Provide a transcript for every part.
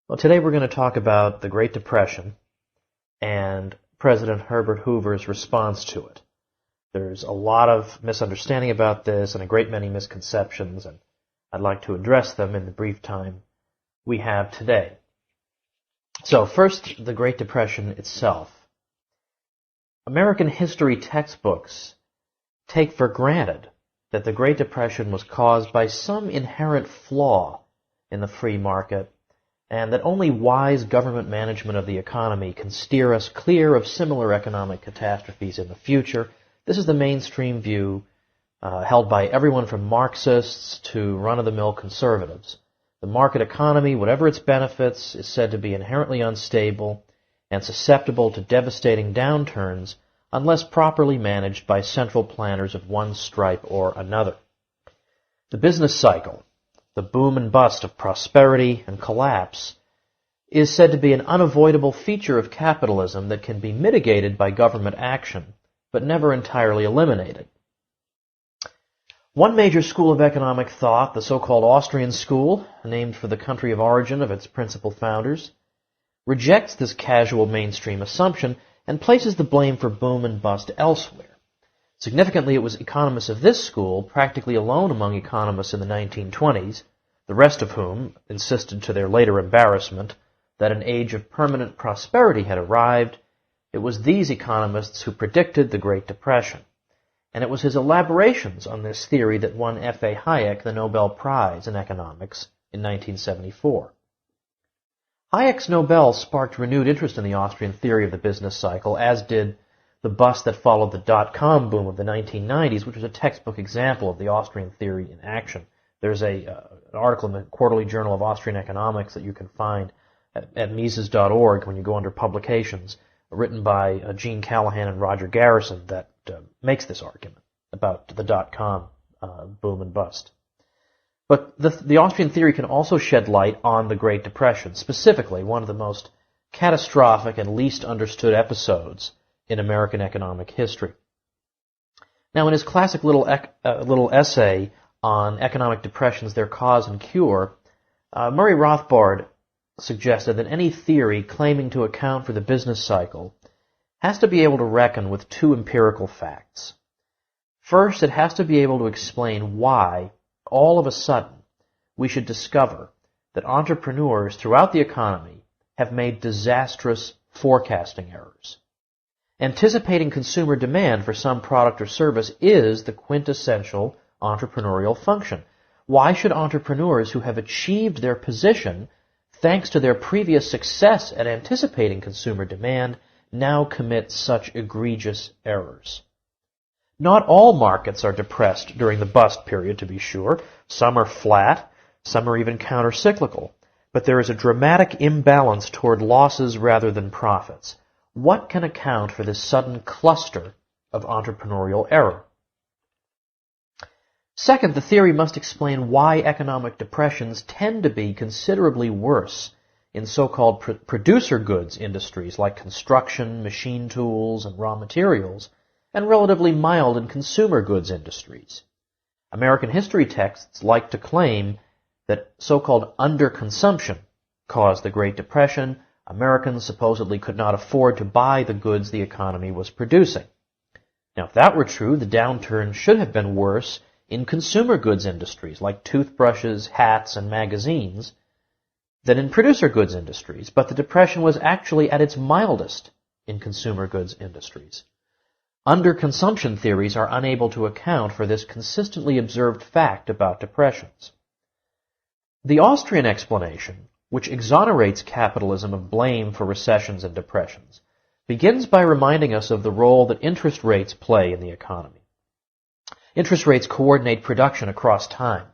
Well, today we're going to talk about the Great Depression and President Herbert Hoover's response to it. There's a lot of misunderstanding about this and a great many misconceptions, and I'd like to address them in the brief time we have today. So first, the Great Depression itself. American history textbooks take for granted that the Great Depression was caused by some inherent flaw in the free market, and that only wise government management of the economy can steer us clear of similar economic catastrophes in the future. This is the mainstream view held by everyone from Marxists to run-of-the-mill conservatives. The market economy, whatever its benefits, is said to be inherently unstable and susceptible to devastating downturns unless properly managed by central planners of one stripe or another. The business cycle, the boom and bust of prosperity and collapse, is said to be an unavoidable feature of capitalism that can be mitigated by government action, but never entirely eliminated. One major school of economic thought, the so-called Austrian school, named for the country of origin of its principal founders, rejects this casual mainstream assumption and places the blame for boom and bust elsewhere. Significantly, it was economists of this school, practically alone among economists in the 1920s, the rest of whom insisted to their later embarrassment that an age of permanent prosperity had arrived. It was these economists who predicted the Great Depression. And it was his elaborations on this theory that won F.A. Hayek the Nobel Prize in Economics in 1974. Hayek's Nobel sparked renewed interest in the Austrian theory of the business cycle, as did the bust that followed the dot-com boom of the 1990s, which was a textbook example of the Austrian theory in action. There's an article in the Quarterly Journal of Austrian Economics that you can find at Mises.org when you go under publications, written by Gene Callahan and Roger Garrison, that makes this argument about the dot-com boom and bust. But the Austrian theory can also shed light on the Great Depression, specifically one of the most catastrophic and least understood episodes in American economic history. Now, in his classic little essay on economic depressions, their cause and cure, Murray Rothbard suggested that any theory claiming to account for the business cycle has to be able to reckon with two empirical facts. First, it has to be able to explain why, all of a sudden, we should discover that entrepreneurs throughout the economy have made disastrous forecasting errors. Anticipating consumer demand for some product or service is the quintessential entrepreneurial function. Why should entrepreneurs who have achieved their position thanks to their previous success at anticipating consumer demand now commit such egregious errors? Not all markets are depressed during the bust period, to be sure. Some are flat, some are even counter-cyclical. But there is a dramatic imbalance toward losses rather than profits. What can account for this sudden cluster of entrepreneurial error? Second, the theory must explain why economic depressions tend to be considerably worse in so-called producer goods industries like construction, machine tools, and raw materials, and relatively mild in consumer goods industries. American history texts like to claim that so-called underconsumption caused the Great Depression. Americans supposedly could not afford to buy the goods the economy was producing. Now, if that were true, the downturn should have been worse in consumer goods industries like toothbrushes, hats, and magazines than in producer goods industries, but the Depression was actually at its mildest in consumer goods industries. Underconsumption theories are unable to account for this consistently observed fact about depressions. The Austrian explanation, which exonerates capitalism of blame for recessions and depressions, begins by reminding us of the role that interest rates play in the economy. Interest rates coordinate production across time.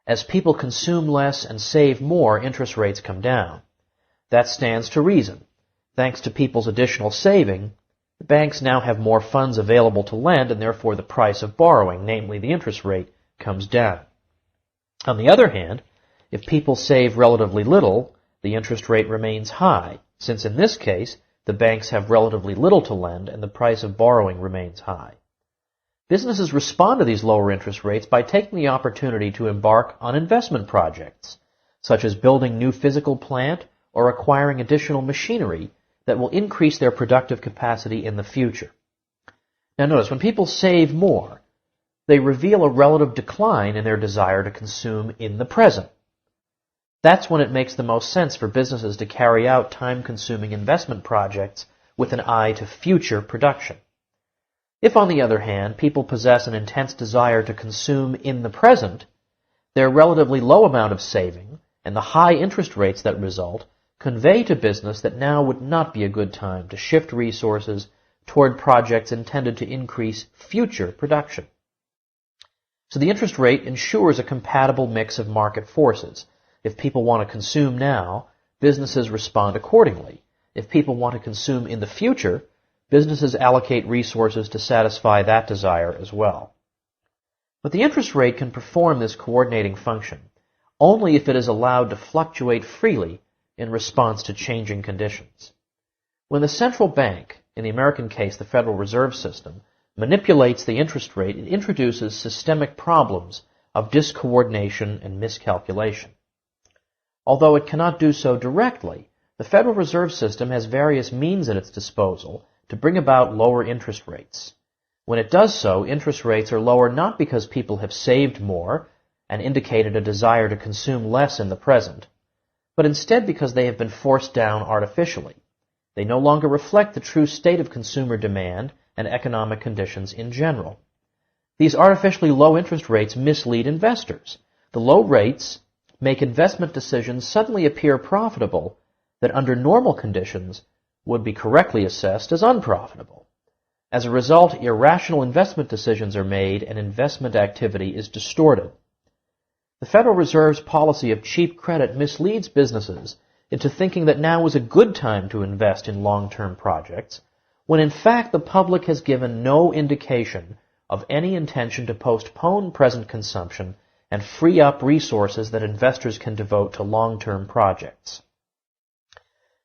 As people consume less and save more, interest rates come down. That stands to reason. Thanks to people's additional saving, the banks now have more funds available to lend, and therefore the price of borrowing, namely the interest rate, comes down. On the other hand, if people save relatively little, the interest rate remains high, since in this case, the banks have relatively little to lend and the price of borrowing remains high. Businesses respond to these lower interest rates by taking the opportunity to embark on investment projects, such as building new physical plant or acquiring additional machinery that will increase their productive capacity in the future. Now notice, when people save more, they reveal a relative decline in their desire to consume in the present. That's when it makes the most sense for businesses to carry out time-consuming investment projects with an eye to future production. If, on the other hand, people possess an intense desire to consume in the present, their relatively low amount of saving and the high interest rates that result convey to business that now would not be a good time to shift resources toward projects intended to increase future production. So the interest rate ensures a compatible mix of market forces. If people want to consume now, businesses respond accordingly. If people want to consume in the future, businesses allocate resources to satisfy that desire as well. But the interest rate can perform this coordinating function only if it is allowed to fluctuate freely in response to changing conditions. When the central bank, in the American case the Federal Reserve System, manipulates the interest rate, it introduces systemic problems of discoordination and miscalculation. Although it cannot do so directly, the Federal Reserve System has various means at its disposal to bring about lower interest rates. When it does so, interest rates are lower not because people have saved more and indicated a desire to consume less in the present, but instead because they have been forced down artificially. They no longer reflect the true state of consumer demand and economic conditions in general. These artificially low interest rates mislead investors. The low rates make investment decisions suddenly appear profitable that under normal conditions would be correctly assessed as unprofitable. As a result, irrational investment decisions are made and investment activity is distorted. The Federal Reserve's policy of cheap credit misleads businesses into thinking that now is a good time to invest in long-term projects, when in fact the public has given no indication of any intention to postpone present consumption and free up resources that investors can devote to long-term projects.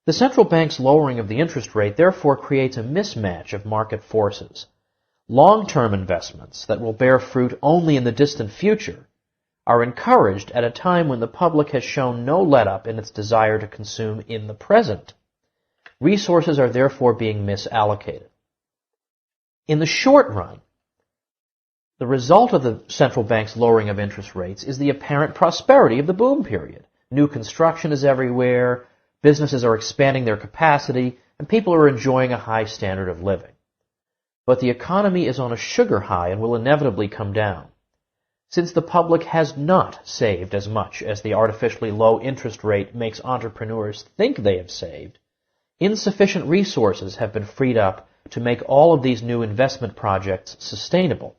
The central bank's lowering of the interest rate therefore creates a mismatch of market forces. Long-term investments that will bear fruit only in the distant future are encouraged at a time when the public has shown no let-up in its desire to consume in the present. Resources are therefore being misallocated. In the short run, the result of the central bank's lowering of interest rates is the apparent prosperity of the boom period. New construction is everywhere, businesses are expanding their capacity, and people are enjoying a high standard of living. But the economy is on a sugar high and will inevitably come down. Since the public has not saved as much as the artificially low interest rate makes entrepreneurs think they have saved, insufficient resources have been freed up to make all of these new investment projects sustainable.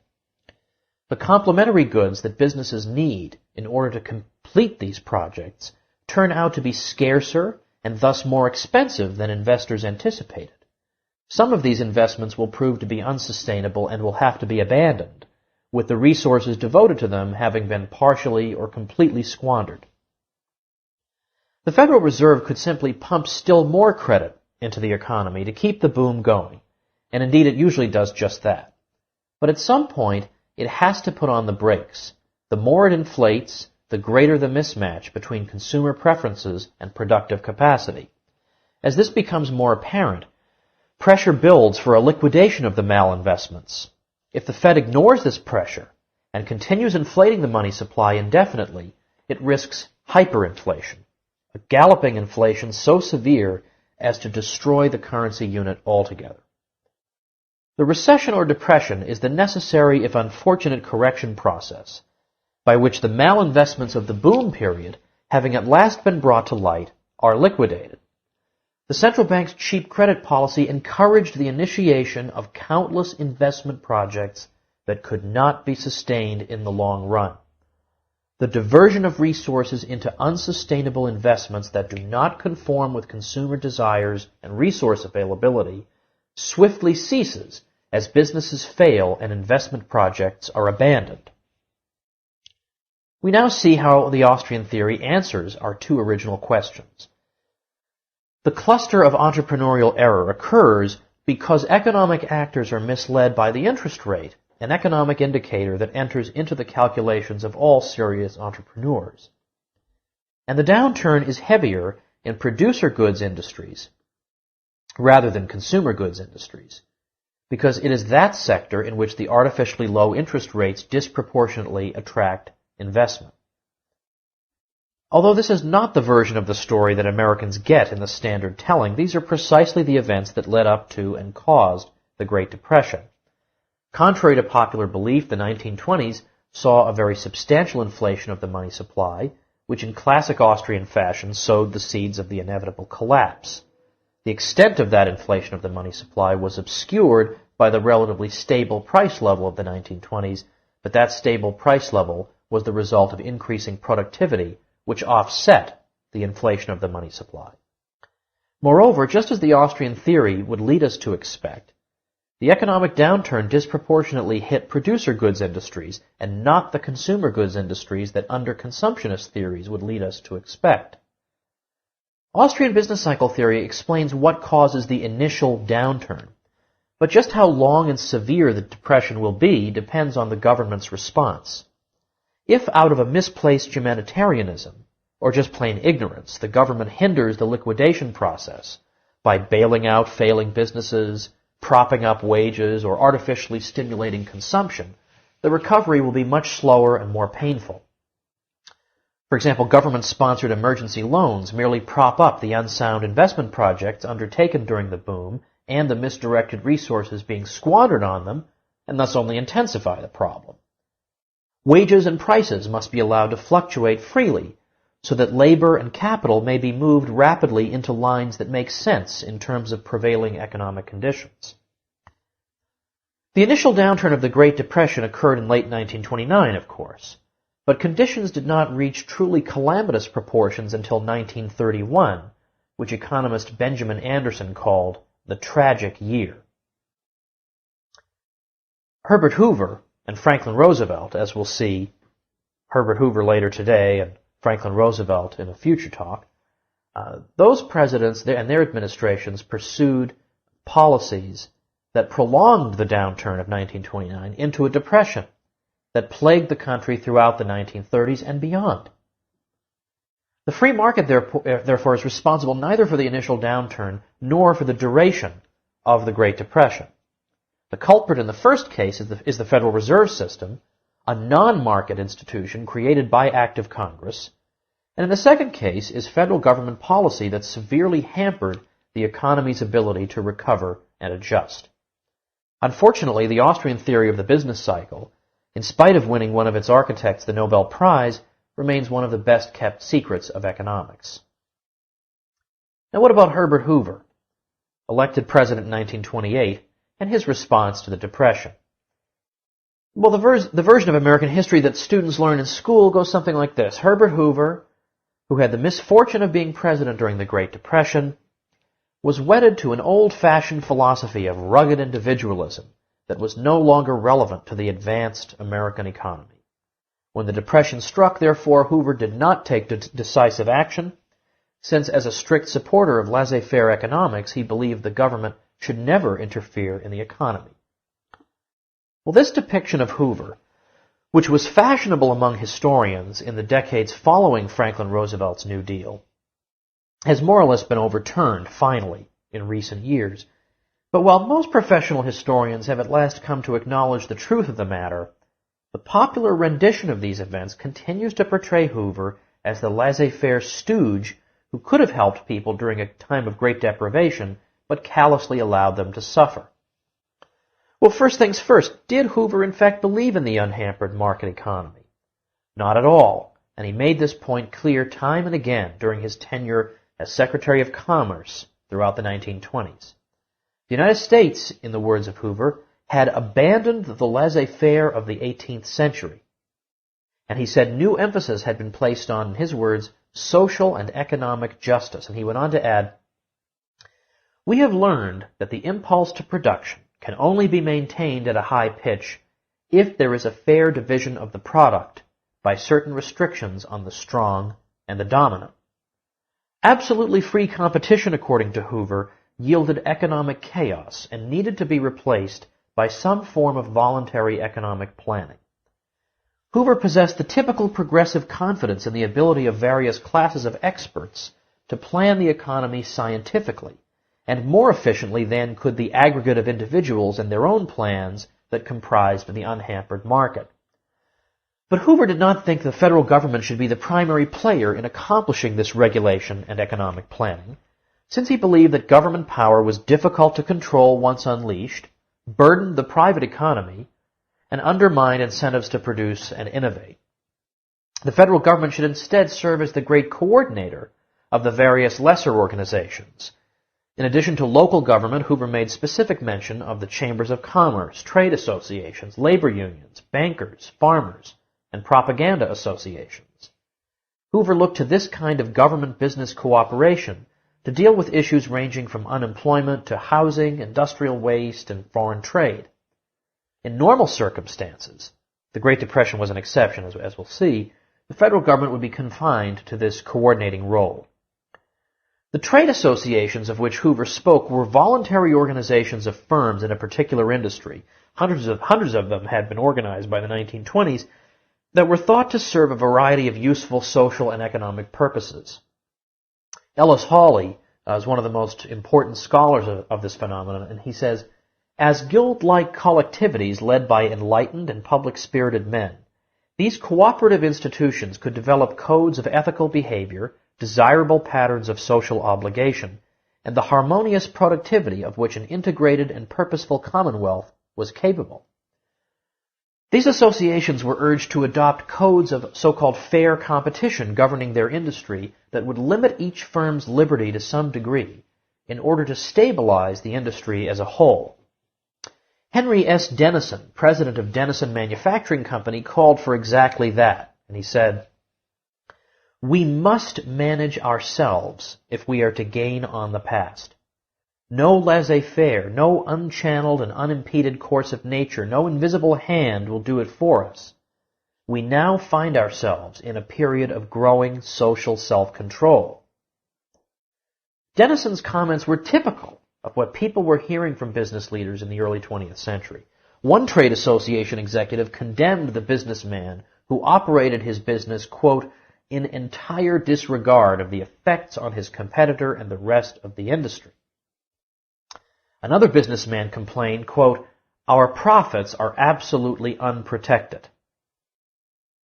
The complementary goods that businesses need in order to complete these projects turn out to be scarcer and thus more expensive than investors anticipated. Some of these investments will prove to be unsustainable and will have to be abandoned, with the resources devoted to them having been partially or completely squandered. The Federal Reserve could simply pump still more credit into the economy to keep the boom going, and indeed it usually does just that. But at some point, it has to put on the brakes. The more it inflates, the greater the mismatch between consumer preferences and productive capacity. As this becomes more apparent, pressure builds for a liquidation of the malinvestments. If the Fed ignores this pressure and continues inflating the money supply indefinitely, it risks hyperinflation, a galloping inflation so severe as to destroy the currency unit altogether. The recession or depression is the necessary if unfortunate correction process by which the malinvestments of the boom period, having at last been brought to light, are liquidated. The central bank's cheap credit policy encouraged the initiation of countless investment projects that could not be sustained in the long run. The diversion of resources into unsustainable investments that do not conform with consumer desires and resource availability swiftly ceases as businesses fail and investment projects are abandoned. We now see how the Austrian theory answers our two original questions. The cluster of entrepreneurial error occurs because economic actors are misled by the interest rate, an economic indicator that enters into the calculations of all serious entrepreneurs. And the downturn is heavier in producer goods industries rather than consumer goods industries, because it is that sector in which the artificially low interest rates disproportionately attract investment. Although this is not the version of the story that Americans get in the standard telling, these are precisely the events that led up to and caused the Great Depression. Contrary to popular belief, the 1920s saw a very substantial inflation of the money supply, which in classic Austrian fashion sowed the seeds of the inevitable collapse. The extent of that inflation of the money supply was obscured by the relatively stable price level of the 1920s, but that stable price level was the result of increasing productivity, which offset the inflation of the money supply. Moreover, just as the Austrian theory would lead us to expect, the economic downturn disproportionately hit producer goods industries and not the consumer goods industries that under-consumptionist theories would lead us to expect. Austrian business cycle theory explains what causes the initial downturn, but just how long and severe the depression will be depends on the government's response. If out of a misplaced humanitarianism, or just plain ignorance, the government hinders the liquidation process by bailing out failing businesses, propping up wages, or artificially stimulating consumption, the recovery will be much slower and more painful. For example, government-sponsored emergency loans merely prop up the unsound investment projects undertaken during the boom and the misdirected resources being squandered on them, and thus only intensify the problem. Wages and prices must be allowed to fluctuate freely, so that labor and capital may be moved rapidly into lines that make sense in terms of prevailing economic conditions. The initial downturn of the Great Depression occurred in late 1929, of course, but conditions did not reach truly calamitous proportions until 1931, which economist Benjamin Anderson called the tragic year. Herbert Hoover and Franklin Roosevelt, as we'll see, Herbert Hoover later today and Franklin Roosevelt in a future talk, those presidents and their administrations pursued policies that prolonged the downturn of 1929 into a depression that plagued the country throughout the 1930s and beyond. The free market, therefore, is responsible neither for the initial downturn nor for the duration of the Great Depression. The culprit in the first case is the Federal Reserve System, a non-market institution created by act of Congress, and in the second case is federal government policy that severely hampered the economy's ability to recover and adjust. Unfortunately, the Austrian theory of the business cycle, in spite of winning one of its architects the Nobel Prize, remains one of the best-kept secrets of economics. Now what about Herbert Hoover, elected president in 1928, and his response to the Depression? Well, the version of American history that students learn in school goes something like this. Herbert Hoover, who had the misfortune of being president during the Great Depression, was wedded to an old-fashioned philosophy of rugged individualism that was no longer relevant to the advanced American economy. When the Depression struck, therefore, Hoover did not take decisive action, since as a strict supporter of laissez-faire economics, he believed the government should never interfere in the economy. Well, this depiction of Hoover, which was fashionable among historians in the decades following Franklin Roosevelt's New Deal, has more or less been overturned, finally, in recent years. But while most professional historians have at last come to acknowledge the truth of the matter, the popular rendition of these events continues to portray Hoover as the laissez-faire stooge who could have helped people during a time of great deprivation, but callously allowed them to suffer. Well, first things first, did Hoover in fact believe in the unhampered market economy? Not at all, and he made this point clear time and again during his tenure as Secretary of Commerce throughout the 1920s. The United States, in the words of Hoover, had abandoned the laissez-faire of the 18th century. And he said new emphasis had been placed on, in his words, social and economic justice. And he went on to add, "We have learned that the impulse to production can only be maintained at a high pitch if there is a fair division of the product by certain restrictions on the strong and the dominant." Absolutely free competition, according to Hoover, yielded economic chaos and needed to be replaced by some form of voluntary economic planning. Hoover possessed the typical progressive confidence in the ability of various classes of experts to plan the economy scientifically, and more efficiently than could the aggregate of individuals and their own plans that comprised the unhampered market. But Hoover did not think the federal government should be the primary player in accomplishing this regulation and economic planning, since he believed that government power was difficult to control once unleashed, burdened the private economy, and undermined incentives to produce and innovate. The federal government should instead serve as the great coordinator of the various lesser organizations. In addition to local government, Hoover made specific mention of the chambers of commerce, trade associations, labor unions, bankers, farmers, and propaganda associations. Hoover looked to this kind of government-business cooperation to deal with issues ranging from unemployment to housing, industrial waste, and foreign trade. In normal circumstances, the Great Depression was an exception, as we'll see, the federal government would be confined to this coordinating role. The trade associations of which Hoover spoke were voluntary organizations of firms in a particular industry. Hundreds of them had been organized by the 1920s that were thought to serve a variety of useful social and economic purposes. Ellis Hawley is one of the most important scholars of this phenomenon, and he says, "As guild-like collectivities led by enlightened and public-spirited men, these cooperative institutions could develop codes of ethical behavior, desirable patterns of social obligation, and the harmonious productivity of which an integrated and purposeful commonwealth was capable." These associations were urged to adopt codes of so-called fair competition governing their industry that would limit each firm's liberty to some degree in order to stabilize the industry as a whole. Henry S. Dennison, president of Dennison Manufacturing Company, called for exactly that, and he said, "We must manage ourselves if we are to gain on the past. No laissez-faire, no unchanneled and unimpeded course of nature, no invisible hand will do it for us. We now find ourselves in a period of growing social self-control." Dennison's comments were typical of what people were hearing from business leaders in the early 20th century. One trade association executive condemned the businessman who operated his business, quote, "in entire disregard of the effects on his competitor and the rest of the industry." Another businessman complained, quote, "Our profits are absolutely unprotected."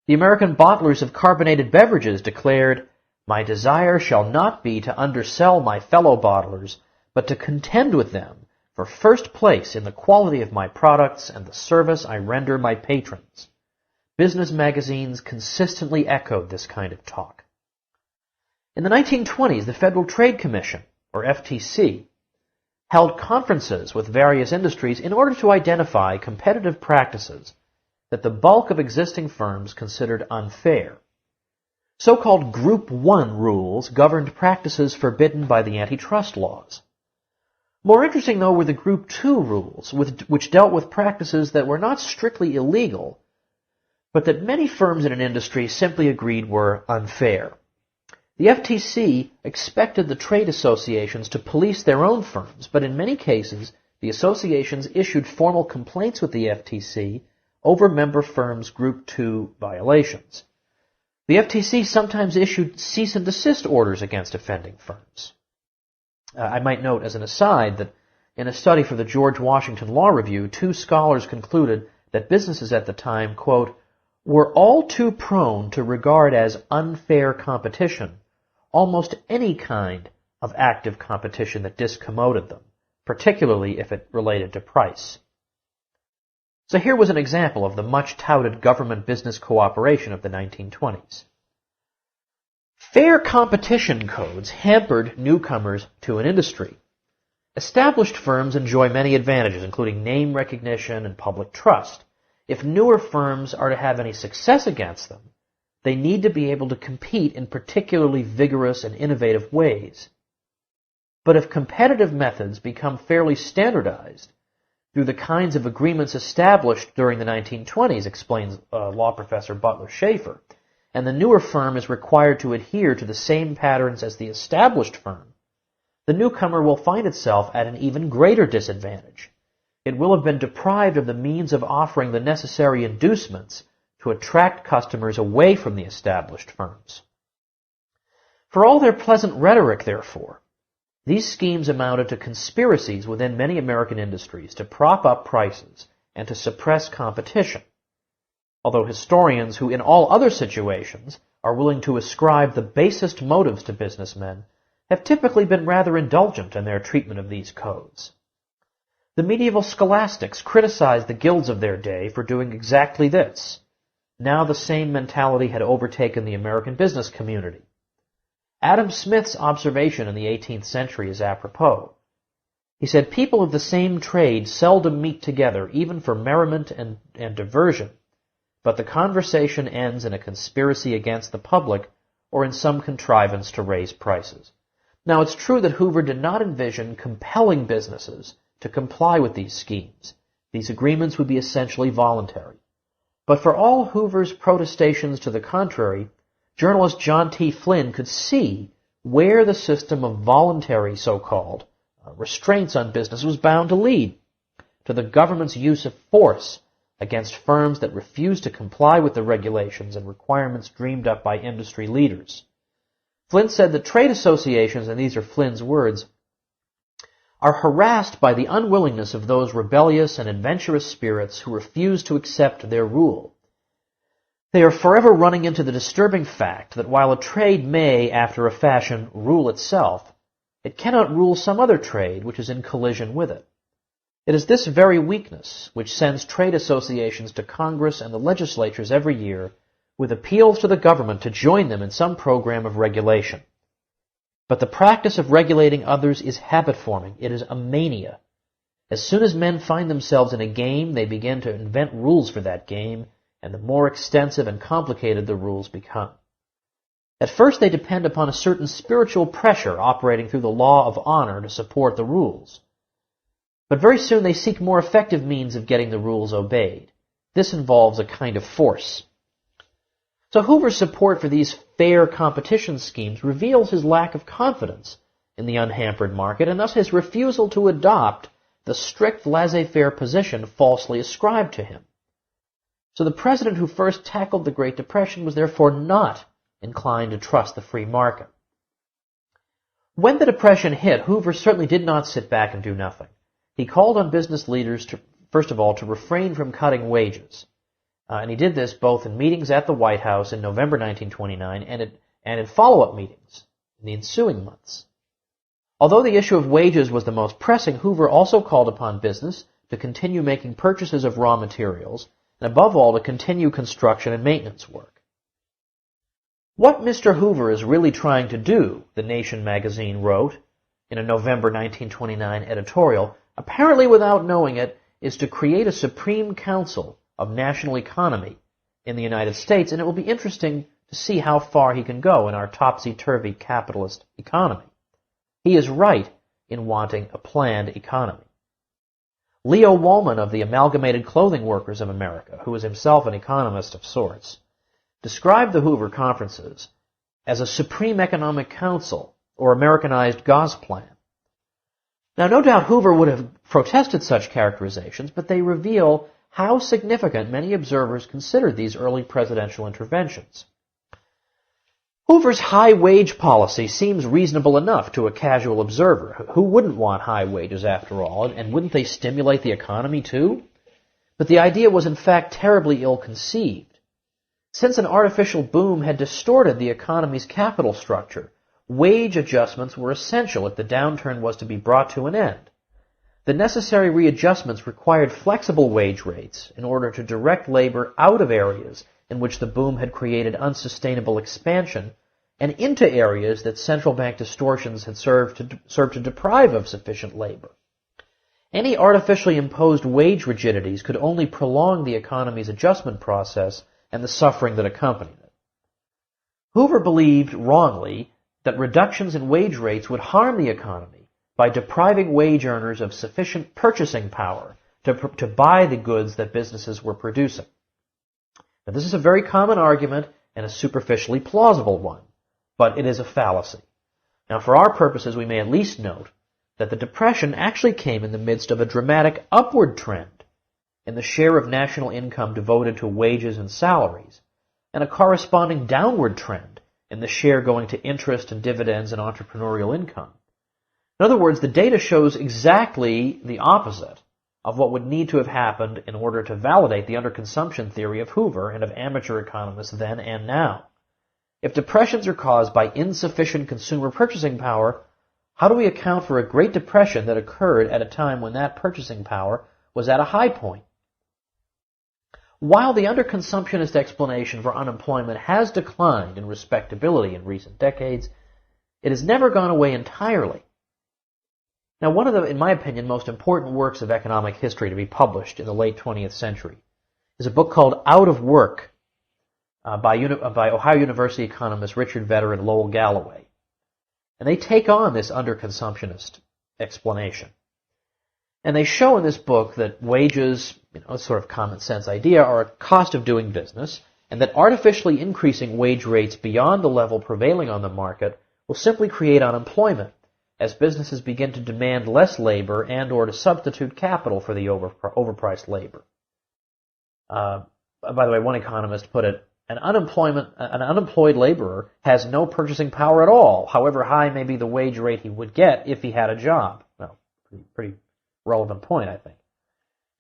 The American bottlers of carbonated beverages declared, "My desire shall not be to undersell my fellow bottlers, but to contend with them for first place in the quality of my products and the service I render my patrons." Business magazines consistently echoed this kind of talk. In the 1920s, the Federal Trade Commission, or FTC, held conferences with various industries in order to identify competitive practices that the bulk of existing firms considered unfair. So-called Group 1 rules governed practices forbidden by the antitrust laws. More interesting, though, were the Group 2 rules, which dealt with practices that were not strictly illegal, but that many firms in an industry simply agreed were unfair. The FTC expected the trade associations to police their own firms, but in many cases, the associations issued formal complaints with the FTC over member firms' Group 2 violations. The FTC sometimes issued cease and desist orders against offending firms. I might note as an aside that in a study for the George Washington Law Review, two scholars concluded that businesses at the time, quote, "were all too prone to regard as unfair competition almost any kind of active competition that discommoded them, particularly if it related to price." So here was an example of the much-touted government-business cooperation of the 1920s. Fair competition codes hampered newcomers to an industry. Established firms enjoy many advantages, including name recognition and public trust. If newer firms are to have any success against them, they need to be able to compete in particularly vigorous and innovative ways. But if competitive methods become fairly standardized through the kinds of agreements established during the 1920s, explains law professor Butler Schaefer, and the newer firm is required to adhere to the same patterns as the established firm, the newcomer will find itself at an even greater disadvantage. It will have been deprived of the means of offering the necessary inducements to attract customers away from the established firms. For all their pleasant rhetoric, therefore, these schemes amounted to conspiracies within many American industries to prop up prices and to suppress competition, although historians who in all other situations are willing to ascribe the basest motives to businessmen have typically been rather indulgent in their treatment of these codes. The medieval scholastics criticized the guilds of their day for doing exactly this. Now the same mentality had overtaken the American business community. Adam Smith's observation in the 18th century is apropos. He said, "People of the same trade seldom meet together, even for merriment and diversion, but the conversation ends in a conspiracy against the public or in some contrivance to raise prices." Now, it's true that Hoover did not envision compelling businesses to comply with these schemes. These agreements would be essentially voluntary. But for all Hoover's protestations to the contrary, journalist John T. Flynn could see where the system of voluntary, so-called, restraints on business was bound to lead, to the government's use of force against firms that refused to comply with the regulations and requirements dreamed up by industry leaders. Flynn said that trade associations, and these are Flynn's words, are harassed by the unwillingness of those rebellious and adventurous spirits who refuse to accept their rule. They are forever running into the disturbing fact that while a trade may, after a fashion, rule itself, it cannot rule some other trade which is in collision with it. It is this very weakness which sends trade associations to Congress and the legislatures every year with appeals to the government to join them in some program of regulation. But the practice of regulating others is habit-forming. It is a mania. As soon as men find themselves in a game, they begin to invent rules for that game, and the more extensive and complicated the rules become. At first, they depend upon a certain spiritual pressure operating through the law of honor to support the rules. But very soon they seek more effective means of getting the rules obeyed. This involves a kind of force. So Hoover's support for these fair competition schemes reveals his lack of confidence in the unhampered market and thus his refusal to adopt the strict laissez-faire position falsely ascribed to him. So the president who first tackled the Great Depression was therefore not inclined to trust the free market. When the Depression hit, Hoover certainly did not sit back and do nothing. He called on business leaders to, first of all, to refrain from cutting wages. And he did this both in meetings at the White House in November 1929 and in follow-up meetings in the ensuing months. Although the issue of wages was the most pressing, Hoover also called upon business to continue making purchases of raw materials and above all to continue construction and maintenance work. What Mr. Hoover is really trying to do, The Nation magazine wrote in a November 1929 editorial, apparently without knowing it, is to create a Supreme Council of National Economy in the United States, and it will be interesting to see how far he can go in our topsy-turvy capitalist economy. He is right in wanting a planned economy. Leo Woolman of the Amalgamated Clothing Workers of America, who is himself an economist of sorts, described the Hoover conferences as a Supreme Economic Council or Americanized Gosplan. Now, no doubt Hoover would have protested such characterizations, but they reveal how significant many observers considered these early presidential interventions. Hoover's high wage policy seems reasonable enough to a casual observer. Who wouldn't want high wages after all, and wouldn't they stimulate the economy too? But the idea was in fact terribly ill-conceived. Since an artificial boom had distorted the economy's capital structure, wage adjustments were essential if the downturn was to be brought to an end. The necessary readjustments required flexible wage rates in order to direct labor out of areas in which the boom had created unsustainable expansion and into areas that central bank distortions had served to deprive of sufficient labor. Any artificially imposed wage rigidities could only prolong the economy's adjustment process and the suffering that accompanied it. Hoover believed, wrongly, that reductions in wage rates would harm the economy by depriving wage earners of sufficient purchasing power to buy the goods that businesses were producing. Now, this is a very common argument and a superficially plausible one, but it is a fallacy. Now, for our purposes, we may at least note that the Depression actually came in the midst of a dramatic upward trend in the share of national income devoted to wages and salaries, and a corresponding downward trend in the share going to interest and dividends and entrepreneurial income. In other words, the data shows exactly the opposite of what would need to have happened in order to validate the underconsumption theory of Hoover and of amateur economists then and now. If depressions are caused by insufficient consumer purchasing power, how do we account for a Great Depression that occurred at a time when that purchasing power was at a high point? While the underconsumptionist explanation for unemployment has declined in respectability in recent decades, it has never gone away entirely. Now, one of the, in my opinion, most important works of economic history to be published in the late 20th century is a book called Out of Work by Ohio University economists Richard Vedder and Lowell Galloway. And they take on this underconsumptionist explanation. And they show in this book that wages, a sort of common sense idea, are a cost of doing business, and that artificially increasing wage rates beyond the level prevailing on the market will simply create unemployment as businesses begin to demand less labor and or to substitute capital for the overpriced labor. By the way, one economist put it, an unemployed laborer has no purchasing power at all, however high may be the wage rate he would get if he had a job. Well, pretty relevant point, I think.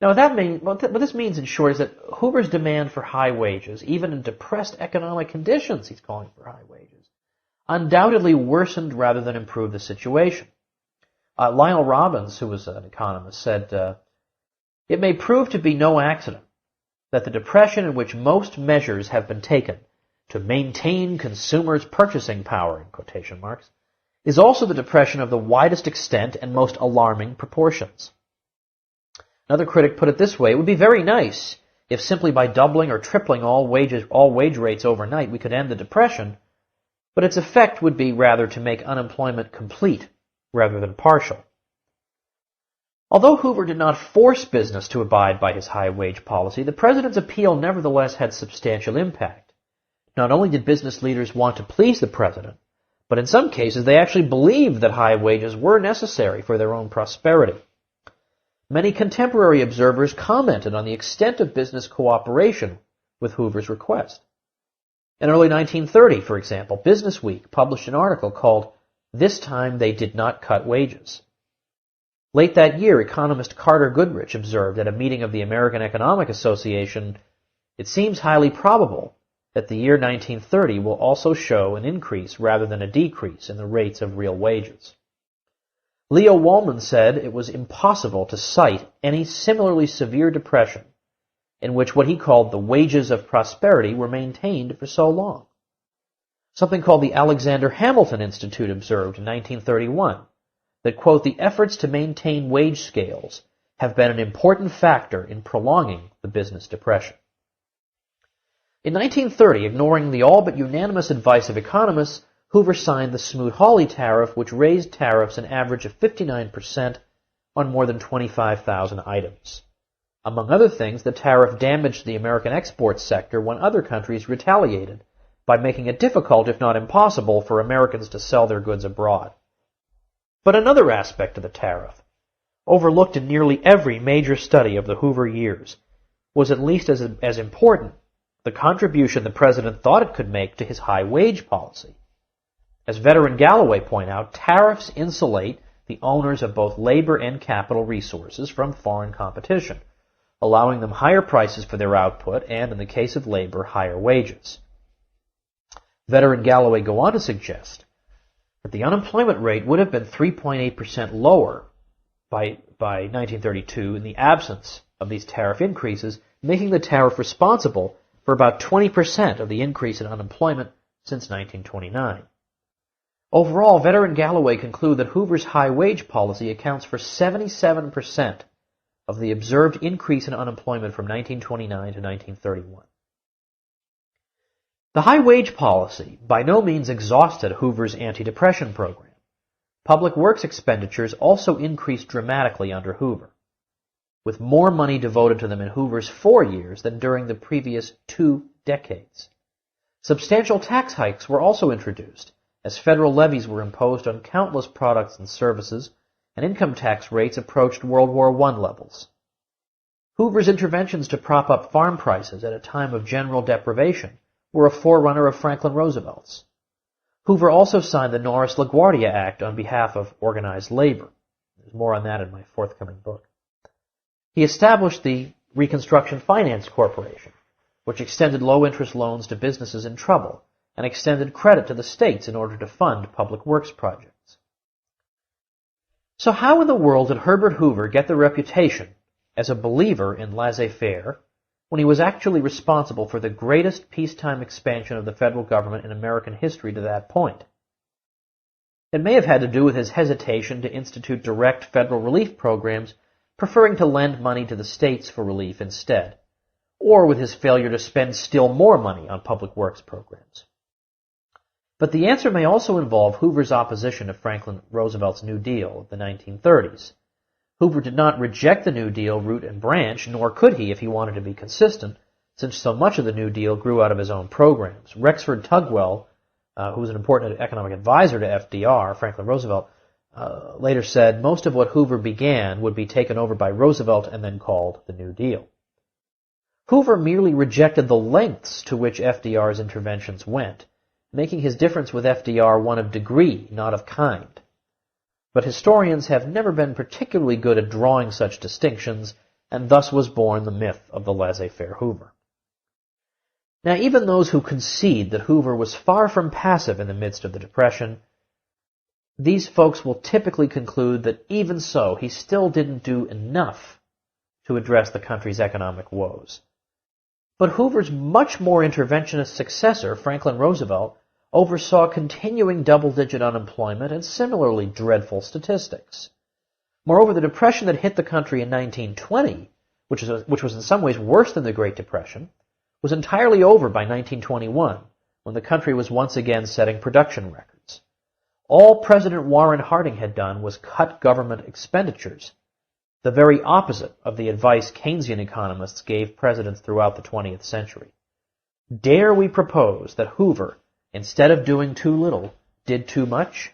Now, what this means, in short, is that Hoover's demand for high wages, even in depressed economic conditions, he's calling for high wages, undoubtedly worsened rather than improved the situation. Lionel Robbins, who was an economist, said, "It may prove to be no accident that the depression in which most measures have been taken to maintain consumers' purchasing power, in quotation marks, is also the depression of the widest extent and most alarming proportions." Another critic put it this way: it would be very nice if simply by doubling or tripling all wage rates overnight we could end the depression, but its effect would be rather to make unemployment complete rather than partial. Although Hoover did not force business to abide by his high wage policy, the president's appeal nevertheless had substantial impact. Not only did business leaders want to please the president, but in some cases they actually believed that high wages were necessary for their own prosperity. Many contemporary observers commented on the extent of business cooperation with Hoover's request. In early 1930, for example, Business Week published an article called "This Time They Did Not Cut Wages." Late that year, economist Carter Goodrich observed at a meeting of the American Economic Association, "It seems highly probable that the year 1930 will also show an increase rather than a decrease in the rates of real wages." Leo Wohlman said it was impossible to cite any similarly severe depression in which what he called the wages of prosperity were maintained for so long. Something called the Alexander Hamilton Institute observed in 1931 that, quote, "the efforts to maintain wage scales have been an important factor in prolonging the business depression." In 1930, ignoring the all but unanimous advice of economists, Hoover signed the Smoot-Hawley tariff, which raised tariffs an average of 59% on more than 25,000 items. Among other things, the tariff damaged the American export sector when other countries retaliated by making it difficult, if not impossible, for Americans to sell their goods abroad. But another aspect of the tariff, overlooked in nearly every major study of the Hoover years, was at least as important the contribution the president thought it could make to his high wage policy. As Vedder and Galloway point out, tariffs insulate the owners of both labor and capital resources from foreign competition, allowing them higher prices for their output and, in the case of labor, higher wages. Vedder and Galloway go on to suggest that the unemployment rate would have been 3.8% lower by 1932 in the absence of these tariff increases, making the tariff responsible for about 20% of the increase in unemployment since 1929. Overall, Vedder and Galloway conclude that Hoover's high wage policy accounts for 77% of the observed increase in unemployment from 1929 to 1931. The high wage policy by no means exhausted Hoover's anti-depression program. Public works expenditures also increased dramatically under Hoover, with more money devoted to them in Hoover's 4 years than during the previous 2 decades. Substantial tax hikes were also introduced, as federal levies were imposed on countless products and services, and income tax rates approached World War I levels. Hoover's interventions to prop up farm prices at a time of general deprivation were a forerunner of Franklin Roosevelt's. Hoover also signed the Norris-LaGuardia Act on behalf of organized labor. There's more on that in my forthcoming book. He established the Reconstruction Finance Corporation, which extended low-interest loans to businesses in trouble and extended credit to the states in order to fund public works projects. So how in the world did Herbert Hoover get the reputation as a believer in laissez-faire when he was actually responsible for the greatest peacetime expansion of the federal government in American history to that point? It may have had to do with his hesitation to institute direct federal relief programs, preferring to lend money to the states for relief instead, or with his failure to spend still more money on public works programs. But the answer may also involve Hoover's opposition to Franklin Roosevelt's New Deal of the 1930s. Hoover did not reject the New Deal root and branch, nor could he if he wanted to be consistent, since so much of the New Deal grew out of his own programs. Rexford Tugwell, who was an important economic advisor to FDR, Franklin Roosevelt, later said most of what Hoover began would be taken over by Roosevelt and then called the New Deal. Hoover merely rejected the lengths to which FDR's interventions went, making his difference with FDR one of degree, not of kind. But historians have never been particularly good at drawing such distinctions, and thus was born the myth of the laissez-faire Hoover. Now, even those who concede that Hoover was far from passive in the midst of the Depression, these folks will typically conclude that even so, he still didn't do enough to address the country's economic woes. But Hoover's much more interventionist successor, Franklin Roosevelt, oversaw continuing double-digit unemployment and similarly dreadful statistics. Moreover, the depression that hit the country in 1920, which was in some ways worse than the Great Depression, was entirely over by 1921, when the country was once again setting production records. All President Warren Harding had done was cut government expenditures, the very opposite of the advice Keynesian economists gave presidents throughout the 20th century. Dare we propose that Hoover, instead of doing too little, did too much?